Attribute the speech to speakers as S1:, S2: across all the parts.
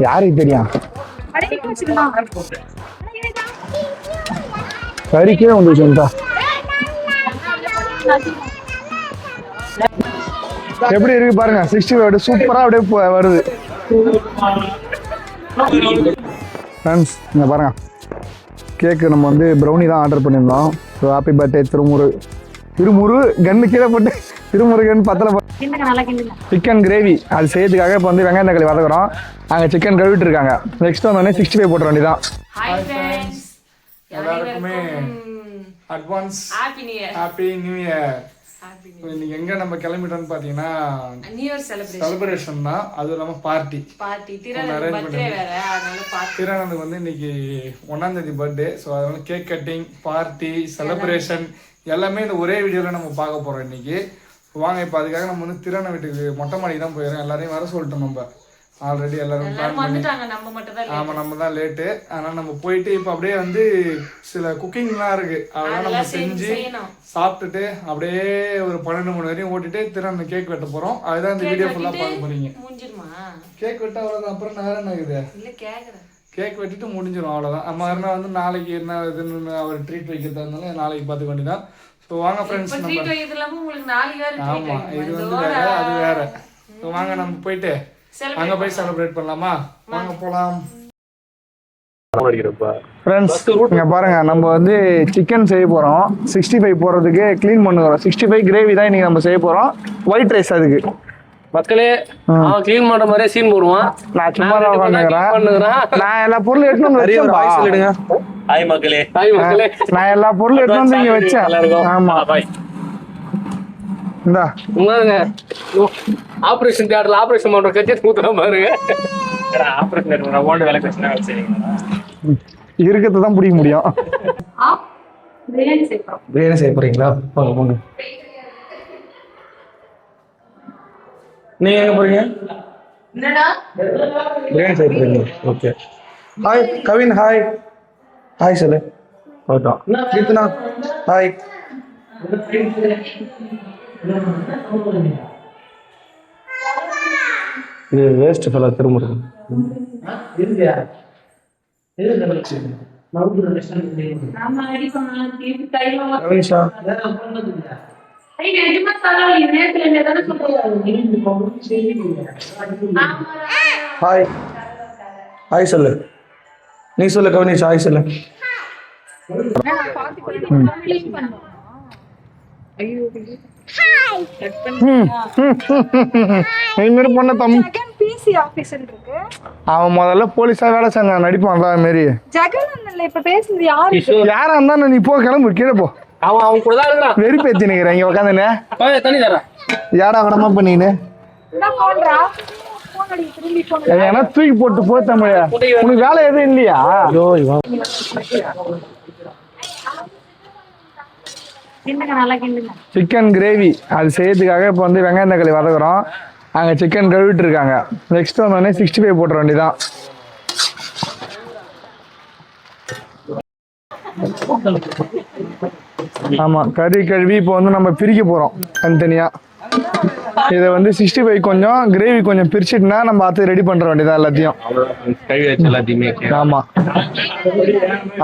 S1: யாருக்கு தெரியும் கறிக்கே வந்து சொல்லிட்டா எப்படி இருக்கு பாருங்க 65 சூப்பரா அப்படியே வருது ஃப்ரெண்ட்ஸ் இங்க பாருங்க கேக்கு நம்ம வந்து ப்ரௌனி தான் ஆர்டர் பண்ணியிருந்தோம். ஸோ ஹாப்பி பர்த்டே திருமுரு கன்னு கீழே போட்டு திருமுருகன் பத்திர சிக்கன் கிரேவி அது செய்யறதுக்காக இப்போ வந்து வெங்காயம் தக்காளி வதக்குறோம். அங்கே சிக்கன் கழுவிட்டு இருக்காங்க. நெக்ஸ்ட் வந்தோடனே 65 போட்டுற வேண்டியதான். எல்லாருக்குமே அட்வான்ஸ் ஹாப்பி நியூ இயர். இன்னைக்கு எங்க நம்ம கிளம்பிட்டோம்னு பாத்தீங்கன்னா நியூ இயர் செலிப்ரேஷன் தான். அதுவும் இல்லாம பார்ட்டி திரானந்துக்கு வந்து இன்னைக்கு 1ஆம் தேதி பர்த்டே. ஸோ அதனால கேக் கட்டிங் பார்ட்டி செலிப்ரேஷன் எல்லாமே இந்த ஒரே வீடியோல நம்ம பார்க்க போறோம் இன்னைக்கு. வாங்க இப்போ அதுக்காக நம்ம வந்து திரான வீட்டுக்கு மொட்டை மாடிக்கு தான் போயிடும். எல்லாரையும் வர சொல்லிட்டோம். நம்ம ஆல்ரெடி எல்லாரும் பிளான் பண்ணி ஆமா நம்ம தான் லேட்டு. அதனால நம்ம போயிட்டு இப்போ அப்படியே வந்து சில குக்கிங்லாம் இருக்கு அதெல்லாம் நம்ம செஞ்சு சாப்பிட்டுட்டு அப்படியே ஒரு 12 மணி வரையும் ஓட்டிட்டு திரும்ப கேக் வெட்ட போறோம். அதுதான் இந்த வீடியோ ஃபுல்லா பார்க்க போறீங்க. கேக் வெட்ட அவ்வளவுதான். அப்புறம் நேரம் என்ன இருக்குது கேக் வெட்டிட்டு முடிஞ்சிடும் அவ்வளவுதான். நம்ம வேணா வந்து நாளைக்கு என்ன இதுன்னு அவர் ட்ரீட் வைக்கிறதா இருந்தாலும் நாளைக்கு பார்த்துக்க வேண்டியதான். ஸோ வாங்க ஃப்ரெண்ட்ஸ் ஆமா இது வந்து வேற அது வேற. ஸோ வாங்க நம்ம போயிட்டு அங்க போய் செலிப்ரேட் பண்ணலாமா? வாங்க போலாம். ஃப்ரெண்ட்ஸ் இங்க பாருங்க நம்ம வந்து சிக்கன் செய்ய போறோம். 65 போறதுக்கு க்ளீன் பண்ணுறோம். 65 கிரேவி தான் இன்னைக்கு நம்ம செய்ய போறோம். ஒயிட் ரைஸ் அதுக்கு
S2: மக்களே அவன் க்ளீன் பண்ற மாதிரியே சீன் போடுவான்.
S1: நான் சும்மா தான் பண்ணுகிறேன். நான் எல்லா பொருளும் எடுத்து வந்து வச்சேன்.
S2: ஹாய் மக்களே ஹாய் மக்களே
S1: நான் எல்லா பொருளும் எடுத்து வந்து இங்க வச்சேன். ஆமா
S2: பாய்.
S1: இந்தா
S2: உங்க ஆபரேஷன் தியேட்டர்ல ஆபரேஷன் பண்ற கட்சி ஊத்துற பாருங்க. ஆபரேஷன் தியேட்டர்ல ஓல்ட் வேலை கஷ்டமா வச்சிருக்கீங்க.
S1: இருக்கத தான் பிடிக்க முடியும். பிரியாணி செய்ய போறீங்களா? போங்க போங்க. நீங்க எங்க போறீங்க? என்னடா பிரியாணி செய்ய போறீங்க. Okay. Hi Kavin. Hi hi சொல்லு. ஓட்டோம் கீர்த்தனா. ஹாய். இது வேஸ்ட் ஃபெல்லா திரும்ப ஹாய் ஹாய் சொல்லு. நீ சொல்லு கவினேஷ். ஹாய் சொல்லு. அவன் முதல்ல போலீஸா வேலை செஞ்சான் நடிப்பான் மாரி. யாரா இருந்தா நீ போ கிளம்பு கீழே போ.
S2: அவன் கூட தான்
S1: வெறுப்பேத்தி நிக்கிறேன் இங்க உட்காந்துன்னு. யாரா கடமா பண்ணின்னு ஏன்னா தூக்கி போட்டு போ தமிழ. உனக்கு வேலை எதுவும் இல்லையா? சிக்கன் கிரேவி அது செய்யறதுக்காக இப்போ வந்து வெங்காயம் தக்காளி வதக்குறோம். அங்கே சிக்கன் கழுவிட்டு இருக்காங்க. நெக்ஸ்ட் வந்தோடனே 65 போட்டுற வேண்டியதான். ஆமா கறி கழுவி இப்போ வந்து நம்ம பிரிக்க போறோம் தனித்தனியா. இதை வந்து 65 கொஞ்சம் கிரேவி கொஞ்சம் பிரிச்சுட்டுனா நம்ம அது ரெடி பண்ற வேண்டியதான் எல்லாத்தையும். ஆமா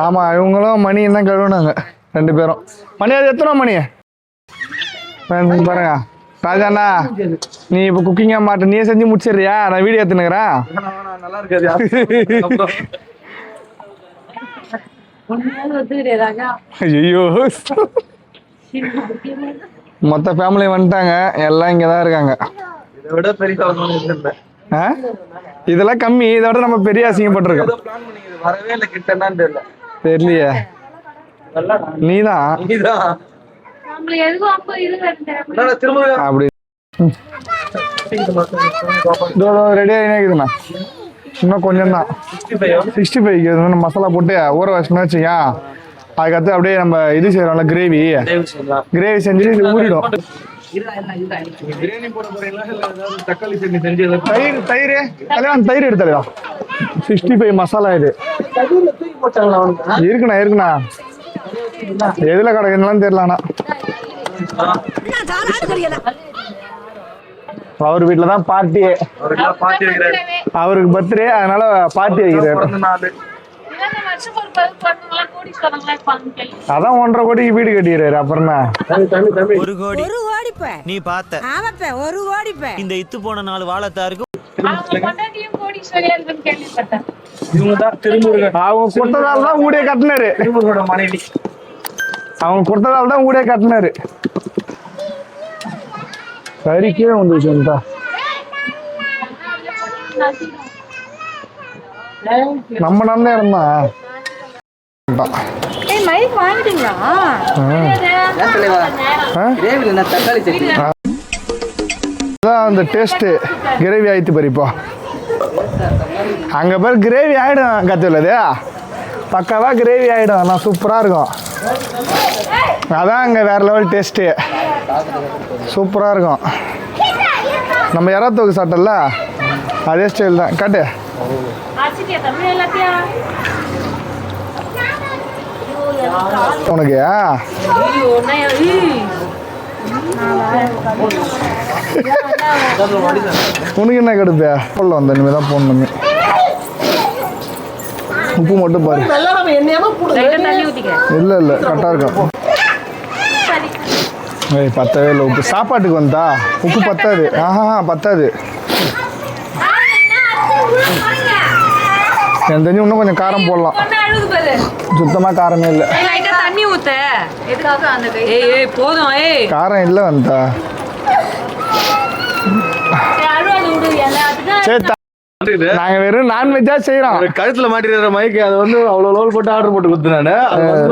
S1: ஆமா இவங்களும் மணி தான் கழுவுனாங்க 2 பேரும். மணி அது எத்தனை மணி பாருங்க. ராஜாண்ணா நீ இப்ப குக்கிங்கா மாட்ட நீயே செஞ்சு முடிச்சிடுறியா? நான் வீடியோ எடுத்துனுக்குறேன். நல்லா இருக்காது. ஐயோ மொத்த ஃபேமிலி வந்துட்டாங்க. எல்லாம் இங்கதான் இருக்காங்க. இதெல்லாம் கம்மி. இதோட நம்ம பெரிய அசிங்கப்பட்டிருக்கோம். தெரியலையே. நீதான் அப்படி ரெடி ஆகிக்குதுண்ணா. இன்னும் கொஞ்சம் தான் 65 மசாலா போட்டு ஊற வச்சுன்னு வச்சுக்கா. அதுக்கடுத்து அப்படியே நம்ம இது செய்யறோம்ல கிரேவி செஞ்சு இது ஊறிடும். தயிர் தயிர் எடுத்தா 65 மசாலா இது இருக்குண்ணா. எதுல கிடைக்குதுலாம் தெரியலண்ணா. அவர் வீட்டில் தான் பார்ட்டி.
S2: பார்ட்டி வைக்கிறாரு.
S1: அவருக்கு பர்த்டே, அதனால பார்ட்டி வைக்கிறாரு. அதான் 1.5 கோடிக்கு வீடு கட்டிக்கிறாரு. அப்புறம்
S3: ஒரு கோடி நீ பார்த்த ஒரு கோடி இந்த இத்து போன 4 வாழத்தாருக்கு
S1: அவங்க கொடுத்ததால தான் ஊடே கட்டினாரு. அவங்க கொடுத்ததால தான் ஊடே கட்டினாரு. சரி கீழே வந்துச்சு. நம்ம நடந்த இடம் தான். அந்த டேஸ்ட் கிரேவி ஆயிடுத்து பாருப்பா. அங்க பேர் கிரேவி ஆயிடும் கத்துலது பக்காவா கிரேவி ஆயிடும். ஆனால் சூப்பரா இருக்கும். அதான் அங்க வேற லெவல் டேஸ்ட்டு. சூப்பரா இருக்கும். நம்ம இறாத்தோக்கு சாப்பிட்டல அதே ஸ்டைல் தான். காட்டு உனக்கு உனக்கு என்ன கடுப்பா சொல்ல வந்த இனிமேல் தான் போடணுமே. உப்பு மட்டும் பாரு. இல்லை இல்லை கரெக்டாக இருக்கும். பத்தவே இல்லை உப்பு. சாப்பாட்டுக்கு வந்தா உப்பு பத்தாது. பத்தாது. எனக்கு தெரிஞ்சு இன்னும் கொஞ்சம் காரம் போடலாம். சுத்தமா காரமே இல்லை. காரம் இல்லை வந்தா. நாங்க வெறும் நான்வெஜ்ஜா செய்யறோம்.
S2: கழுத்துல மாட்டிடுற மைக்கு அதை வந்து அவ்வளவு லோல் போட்டு ஆர்டர் போட்டு கொடுத்துனானு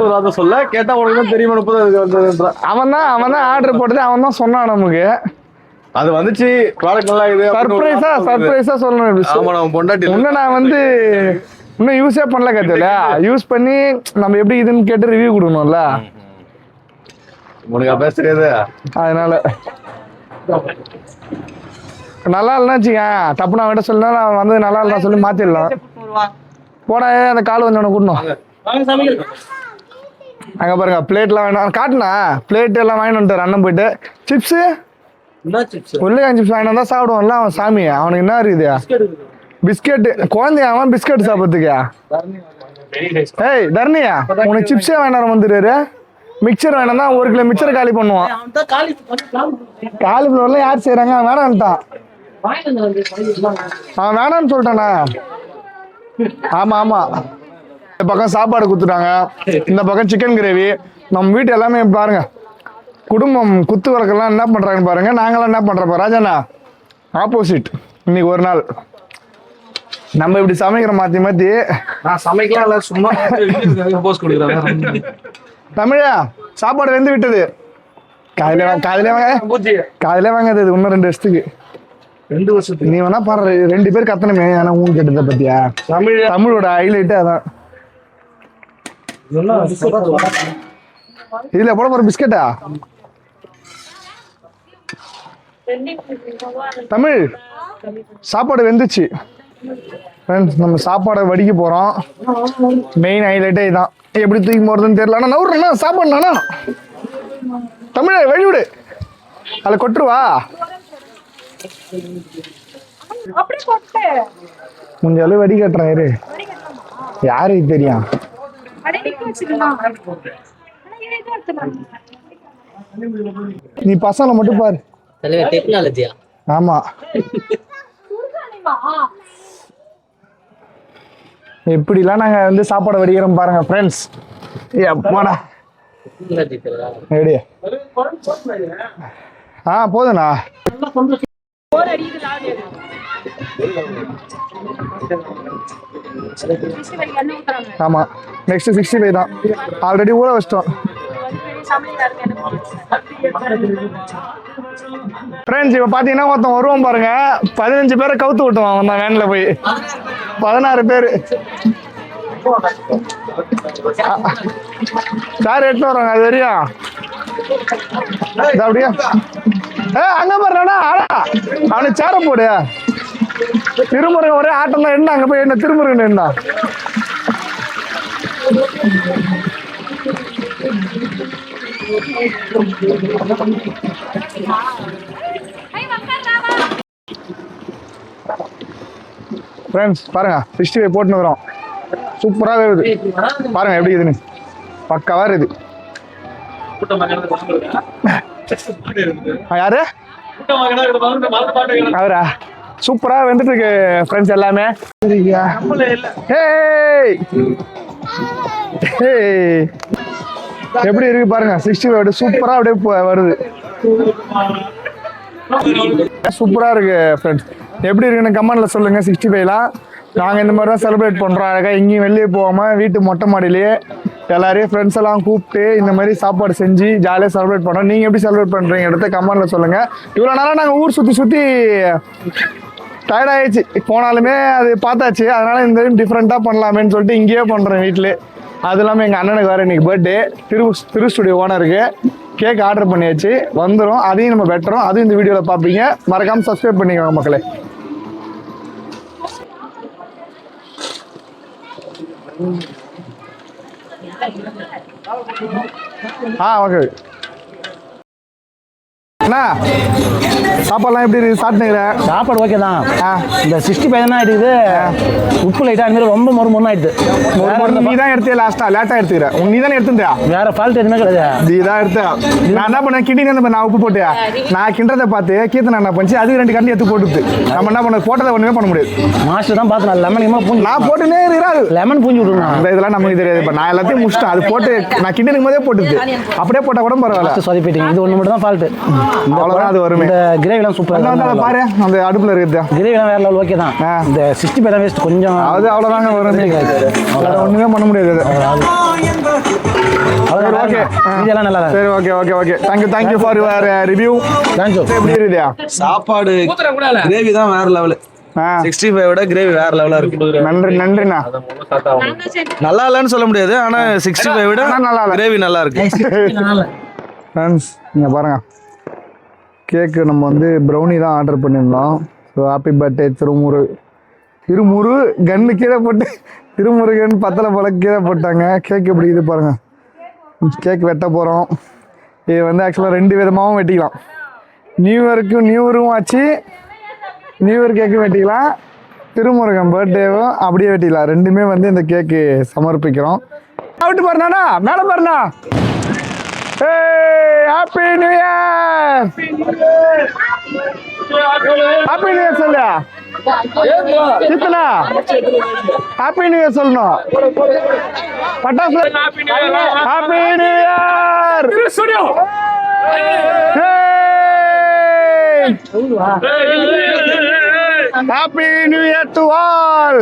S2: ஒரு சொல்ல கேட்டா உனக்கு தெரியுமா 30
S1: அவன் தான் ஆர்டர் போட்டது. அவன் தான் சொன்னான் நமக்கு.
S2: அது வந்துச்சு ப்ராடக்ட் நல்லா இருக்குது.
S1: சர்ப்ரைஸா சொல்லணும்.
S2: பொண்டாட்டி
S1: இன்னும் நான் வந்து இன்னும் யூஸே பண்ணல கத்துல. யூஸ் பண்ணி நம்ம எப்படி இதுன்னு கேட்டு ரிவ்யூ கொடுக்கணும்ல.
S2: உனக்கு பேச தெரியாது.
S1: அதனால நல்லா இல்லைன்னா வச்சுக்க டப்புனா விட சொல்லினா வந்து நல்லா இல்லைனா சொல்லி மாத்திடலாம். போடா அந்த கால் வந்து உனக்கு கூட்டணும். அங்க பாருங்க பிளேட்லாம் வேணும் காட்டுனா. பிளேட் எல்லாம் வாங்கிட்டு வந்துட்டார் அண்ணன் போயிட்டு. சிப்ஸு உருளைக்காய் சிப்ஸ் வாங்கிட்டு வந்தா சாப்பிடுவான்ல அவன் சாமி. அவனுக்கு என்ன இருக்குது பிஸ்கெட்டு. குழந்தைய அவன் பிஸ்கெட் சாப்பிட்றதுக்கா. ஏய் தர்ணியா உனக்கு சிப்ஸே வேணாம் வந்துடுறாரு. மிக்சர் வேணாம் தான் 1 கிலோ மிக்சர் காலி பண்ணுவான். காலிஃப்ளவர்ல யார் செய்யறாங்க? வேணான்ட்டான். அவன் வேணான்னு சொல்லிட்டானா. ஆமா இந்த பக்கம் சாப்பாடு கொடுத்துட்டாங்க. இந்த பக்கம் சிக்கன் கிரேவி. நம்ம வீட்டு எல்லாமே பாருங்க. குடும்பம் குத்து வழக்கெல்லாம் என்ன பண்றாங்கன்னு பாருங்க. நாங்களாம் என்ன பண்றப்ப ராஜாண்ணா ஆப்போசிட். இன்னைக்கு ஒரு நாள் நம்ம இப்படி சமைக்கிற மாத்தி
S2: நான் சமைக்கலாம் இல்ல சும்மா போஸ்ட் கொடுக்குறேன்.
S1: தமிழா சாப்பாடு வெந்து விட்டது. காலையில வாங்காது இன்னும் 2 வருஷத்துக்கு.
S2: 2 வருஷத்துக்கு
S1: நீ வேணா பாரு. 2 பேர் கத்தனமே. ஆனா ஊன் கேட்டத பத்தியா தமிழோட ஹைலைட் அதான். இதுல போட போற பிஸ்கெட்டா தமிழ். சாப்பாடு வெந்துச்சு ஃப்ரெண்ட்ஸ். நம்ம சாப்பாடை வடிக்க போறோம். மெயின் ஹைலைட்டே இதான். எப்படி தூக்கி போறதுன்னு தெரியல. ஆனா நவுறா சாப்பாடுனா தமிழ வழிவிடு. அதில் கொட்டுருவா. கொஞ்சம் வடி கட்டுறேன் இரு. யாருக்கு தெரியும்? நீ பசங்களை மட்டும் பாரு.
S3: டெக்னாலஜியா?
S1: ஆமா. எப்படிலாம் நாங்க வந்து சாப்பாடு வடிக்கிறோம் பாருங்க ஃப்ரெண்ட்ஸ். எப்படா ரெடி? போதுண்ணா. ஆமா நெக்ஸ்ட் 65 தான். ஆல்ரெடி ஊற வச்சிட்டோம். ஃப்ரெண்ட்ஸ் இப்போ பார்த்தீங்கன்னா ஒருத்தன் வருவான் பாருங்க. 15 பேரை கவுத்து விட்டுவான் அவன் தான் வேன்ல போய். 16 பேர் சார் எட்டு வர்றாங்க. அது வரையும் அப்படியா? அங்க பாருடா அவனுக்கு சேர போடு. திருமுருகன் ஒரே ஆட்டம் தான். என்ன அங்க போய் என்ன திருமுருகன் என்ன ஃப்ரெண்ட்ஸ் பாருங்க 65 போட்டுன்னு வரோம். சூப்பராக இருக்குது பாருங்க எப்படி இதுன்னு பக்காவா இருக்குது. யாரு அவரா? சூப்பரா வந்துட்டு இருக்கு ஃப்ரெண்ட்ஸ் எல்லாமே. எப்படி இருக்கு பாருங்க 65 சூப்பரா அப்படியே வருது. சூப்பரா இருக்கு ஃப்ரெண்ட்ஸ். எப்படி இருக்குன்னு கமெண்ட்ல சொல்லுங்க. 65லாம் நாங்க இந்த மாதிரி தான் செலிப்ரேட் பண்றோம். அழகா எங்கேயும் வெளியே போகாம வீட்டு மொட்டை மாடியிலேயே எல்லாரையும் ஃப்ரெண்ட்ஸ் எல்லாம் கூப்பிட்டு இந்த மாதிரி சாப்பாடு செஞ்சு ஜாலியாக செலிப்ரேட் பண்ணோம். நீங்க எப்படி செலிப்ரேட் பண்றீங்க எடுத்து கமெண்ட்ல சொல்லுங்க. இவ்வளோ நாளாக நாங்கள் ஊர் சுற்றி டயர்ட் ஆயிடுச்சு. போனாலுமே அது பார்த்தாச்சு. அதனால இந்த டிஃப்ரெண்ட்டாக பண்ணலாமேன்னு சொல்லிட்டு இங்கேயே பண்றோம் வீட்டிலே. அது இல்லாமல் எங்கள் அண்ணனுக்கு வேறு இன்னைக்கு பர்த்டே. திரு ஸ்டுடியோ ஓனருக்கு கேக் ஆர்டர் பண்ணியாச்சு, வந்துடும். அதையும் நம்ம வெட்டுறோம். அதையும் இந்த வீடியோவில் பார்ப்பீங்க. மறக்காமல் சப்ஸ்கிரைப் பண்ணிக்கோங்க மக்களே. ஓகே அண்ணா சாப்பாடுலாம் எப்படி இருக்குது? சாப்பிட்டுக்கிறேன்.
S4: சாப்பாடு ஓகே தான். இந்த 65 என்ன ஆயிடுது, உப்பு லைட்டாக அது மாதிரி ரொம்ப மொறு ஆயிடுது.
S1: நீ தான் எடுத்து லாஸ்டா லேட்டாக எடுத்துக்கிறேன். நீ தானே எடுத்துட்டா?
S4: வேற ஃபால்ட் எதுவுமே கிடையாது.
S1: நீ தான் எடுத்த. நான் என்ன பண்ணேன், கிண்டி நான் உப்பு போட்டு நான் கிண்டதை பார்த்து கீர்த்தனை என்ன பண்ணிச்சு, அது 2 கண்டி எடுத்து போட்டுது. நம்ம என்ன பண்ண போட்டதை ஒன்றுமே பண்ண முடியாது.
S4: மாஸ்டர் தான் பார்த்து நான் லெமன் பூஞ்சி
S1: நான் போட்டுனே இருக்கிறாரு.
S4: லெமன் பூஞ்சி விட்டுருங்க.
S1: அந்த இதெல்லாம் நமக்கு தெரியாது. இப்போ நான் எல்லாத்தையும் முடிச்சிட்டேன். அது போட்டு நான் கிண்டினுக்கும் போதே போட்டுது. அப்படியே போட்டால் கூட பரவாயில்ல.
S4: சொதப்பிட்டீங்க. இது ஒன்று மட்டும் தான் ஃபால்ட்டு.
S1: அவ்வளோதான் அது வரும்.
S4: இந்த கிரேவிலாம் சூப்பராக
S1: பாரு அந்த அடுப்புல இருக்குது.
S4: கிரேவிலாம் வேற லெவல் ஓகே தான். இந்த 65 தான் வேஸ்ட் கொஞ்சம்.
S1: அது அவ்வளோதாங்க வரும். ஒன்றுமே பண்ண முடியாது. ஓகே
S4: இதெல்லாம் நல்லா
S1: சரி. Okay thank you for your review.
S4: Thank you.
S1: எப்படி இருக்குதா
S5: சாப்பாடு? கிரேவி தான் வேற லெவல். 65 விட கிரேவி வேற லெவலா இருக்கு.
S1: நன்றிண்ணா.
S5: நல்லா இல்லைன்னு சொல்ல முடியாது, ஆனா 65 விட
S1: நல்லா
S5: கிரேவி நல்லா இருக்கு.
S1: ஃப்ரெண்ட்ஸ் இங்க பாருங்க, கேக்கு நம்ம வந்து ப்ரௌனி தான் ஆர்டர் பண்ணியிருந்தோம். ஸோ ஹாப்பி பர்த்டே திருமுரு கன்னு கீழே போட்டு திருமுருகன் பத்தலை போல கீழே போட்டாங்க. கேக் எப்படி இது பாருங்க. கேக் வெட்ட போகிறோம். இது வந்து ஆக்சுவலாக 2 விதமாகவும் வெட்டிக்கலாம். நியூ ஆச்சு, நியூ இயர் கேக்கும் வெட்டிக்கலாம், திருமுருகன் பர்த்டேவும் அப்படியே வெட்டிக்கலாம். 2மே வந்து இந்த கேக்கு சமர்ப்பிக்கிறோம். அவுட்டு பாருண்ணா, மேலே பாருண்ணா. Happy new year. Happy new year சொல்லு சித்தனா. ஹாப்பி நியூ இயர் சொல்லணும். பட்டாசு happy new year. Happy new year to all.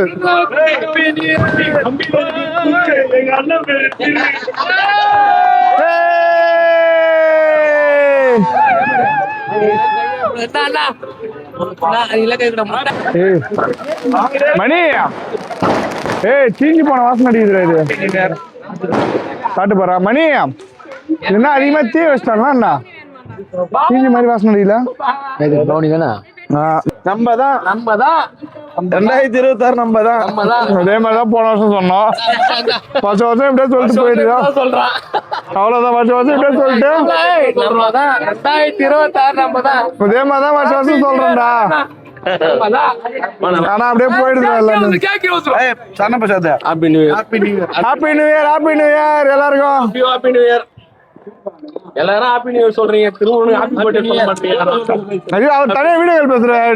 S1: மணி தீஞ்சு போன வாசனை அடிக்குது. இது காட்டு போறா மணி. என்ன அதிகமா தீ வச்சிட்டாங்களா என்ன? தீஞ்சு மாதிரி வாசனை அடிக்கல. நம்ம தான் 2026 நம்ம தான். அதே மாதிரிதான் போன வருஷம் சொன்னோம். வருஷம் இப்படியே சொல்லிட்டு போயிடுதான். அவ்வளவுதான் வருஷம் இப்படியே சொல்லிட்டு இதே மாதிரிதான் வருஷம் சொல்றேன்டா. ஆனா அப்படியே போயிடுது. ஹாப்பி நியூ இயர் எல்லாருக்கும்.
S2: எல்லாரும் ஹாப்பி நியூ இயர் சொல்றீங்க, திரும்ப ஹாப்பி பர்த்டே சொல்ல மாட்டீங்க.
S1: அவர் தனியா வீடியோ பேசுறாரு.